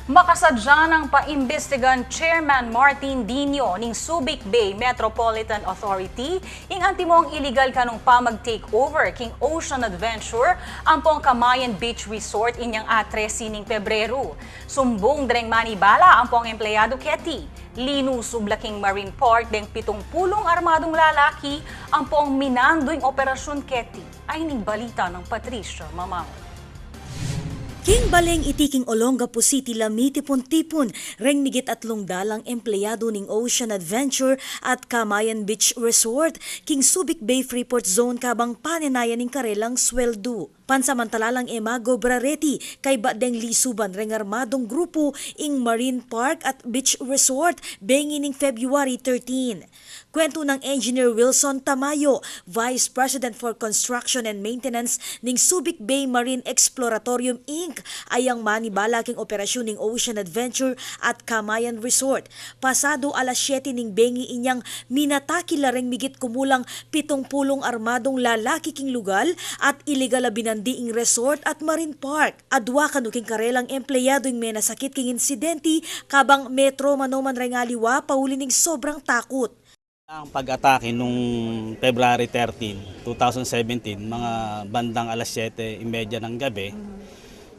Makasadya ng paimbestigan Chairman Martin Dino ning Subic Bay Metropolitan Authority ing antimong illegal kanong pamag-takeover king Ocean Adventure ampong Camayan Beach Resort inyang A13 ning Pebrero. Sumbong dreng manibala ampong empleyado keti. Linusub laking Marine Park deng 70 armadong lalaki ampong minandoing operasyon keti. Ay ning balita ng Patricia Mamao. King Baleng itiking Olongapo City lamiti-tipon reng migit 300 empleyado ning Ocean Adventure at Camayan Beach Resort king Subic Bay Freeport Zone kabang panenayan ning karelang sweldo. Pansamantalalang Emago Brareti kay badeng lisuban reng armadong grupo ing Marine Park at Beach Resort bengi ning February 13. Kwento ng Engineer Wilson Tamayo, Vice President for Construction and Maintenance ning Subic Bay Marine Exploratorium Inc. ayang manibala king operasyon ning Ocean Adventure at Camayan Resort. Pasado alas 7 ning bengi inyang minataki lareng migit kumulang 70 armadong lalaki king lugal at illegal binandi ing resort at Marine Park. Adwa kanuking karelang empleyado ing may nasakit king insidente kabang metro manoman rengaliwa pauli ning sobrang takot. Ang pag-atake nung February 13, 2017, mga bandang alas 7:30 ng gabi.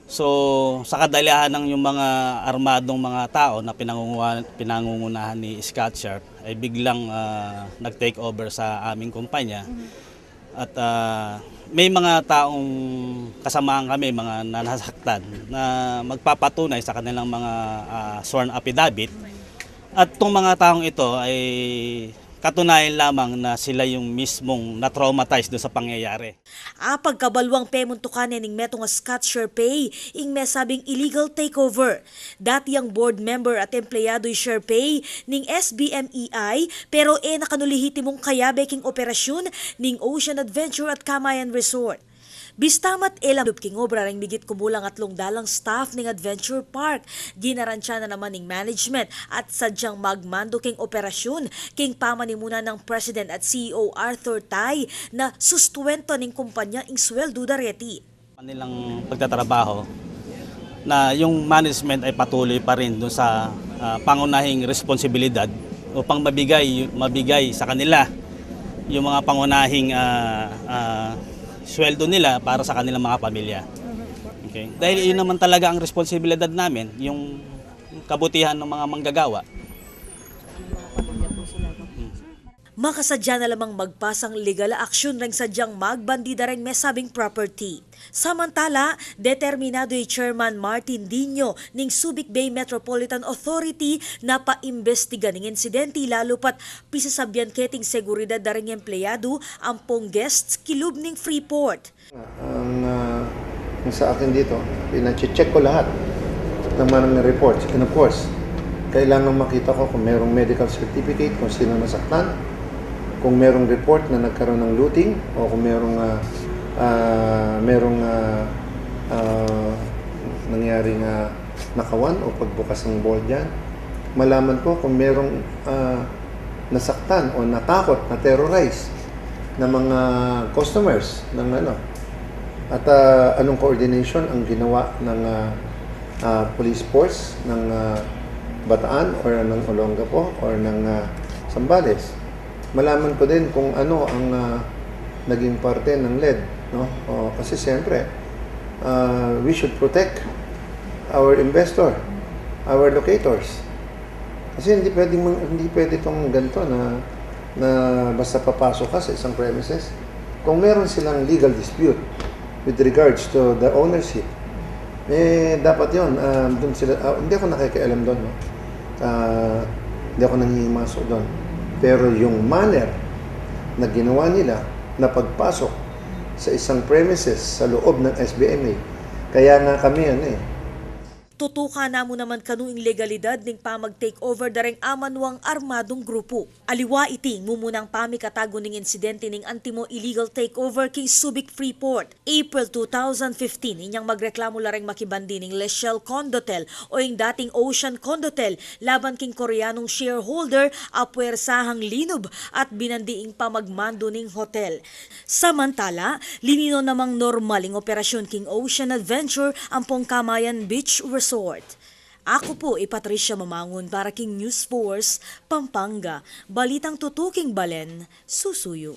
So, sa kadalihan ng yung mga armadong mga tao na pinangungunahan ni Scott Sharp ay biglang nag-take over sa aming kumpanya. At may mga taong kasamaan kami, mga nasaktan, na magpapatunay sa kanilang mga sworn affidavit. At itong mga taong ito ay katunayan lamang na sila yung mismong na-traumatize doon sa pangyayari. Pagkabalwang pemuntukanin ning metong Scott Sherpay ing mesabing illegal takeover. Dati ang board member at empleyado Sherpay ning SBMEI pero nakanulihiti mong kayabe king operasyon ning Ocean Adventure at Camayan Resort. Bistamat elang king obra ring bigit kumulang 300 staff ning Adventure Park. Ginaransya na naman ning management at sadyang magmando king operasyon king pamanimuna ng President at CEO Arthur Tai na sustuwento ning kumpanya ing sweldo dareti. Kanilang pagtatrabaho na yung management ay patuloy pa rin doon sa pangunahing responsibilidad upang mabigay sa kanila yung mga pangunahing sweldo nila para sa kanilang mga pamilya. Okay? Dahil yun naman talaga ang responsibilidad namin, yung kabutihan ng mga manggagawa. Makasadya na lamang magpasang legal aksyon ring sadyang magbandida ring mesabing property. Samantala, determinado yung Chairman Martin Dino ning Subic Bay Metropolitan Authority na paimbestiga ning insidente lalo pat pisasabyan keting seguridad daring empleyado ampong guests kilub ning Freeport. Ang sa akin dito, pinacheck ko lahat ng mga reports. And of course, kailangan makita ko kung merong medical certificate, kung sino nasaktan, kung merong report na nagkaroon ng looting o kung merong nangyaring nakawan o pagbukas ng ball dyan. Malaman ko kung merong nasaktan o natakot, na-terrorize na mga customers ng at anong coordination ang ginawa ng police force ng Bataan or ng Olongapo or ng Zambales. Malaman ko din kung ano ang naging parte ng lead, no? Kasi siyempre, we should protect our investor, our locators. Kasi hindi pwede itong ganito na basta papasok ka sa isang premises. Kung meron silang legal dispute with regards to the ownership, dapat yun, dun sila, hindi ako nakikialam doon, no? Hindi ako nangihimasok doon. Pero yung manner na ginawa nila na pagpasok sa isang premises sa loob ng SBMA, kaya nga kami Tutukan na mo naman kanuing legalidad ning pamag-takeover dareng amanwang armadong grupo. Aliwa iting mumunang pamikatago ning insidente ning antimo illegal takeover king Subic Freeport. April 2015 inyang magreklamo lareng makibandi ning Leshel Condotel o ing dating Ocean Condotel laban king Koreanong shareholder apwersahang linob at binandiing pamagmando ning hotel. Samantala, linino namang normaling operasyon king Ocean Adventure ampong Camayan Beach Resort. Ako po Patricia Mamangon para King News Force, Pampanga. Balitang tutuking Balen, susuyo.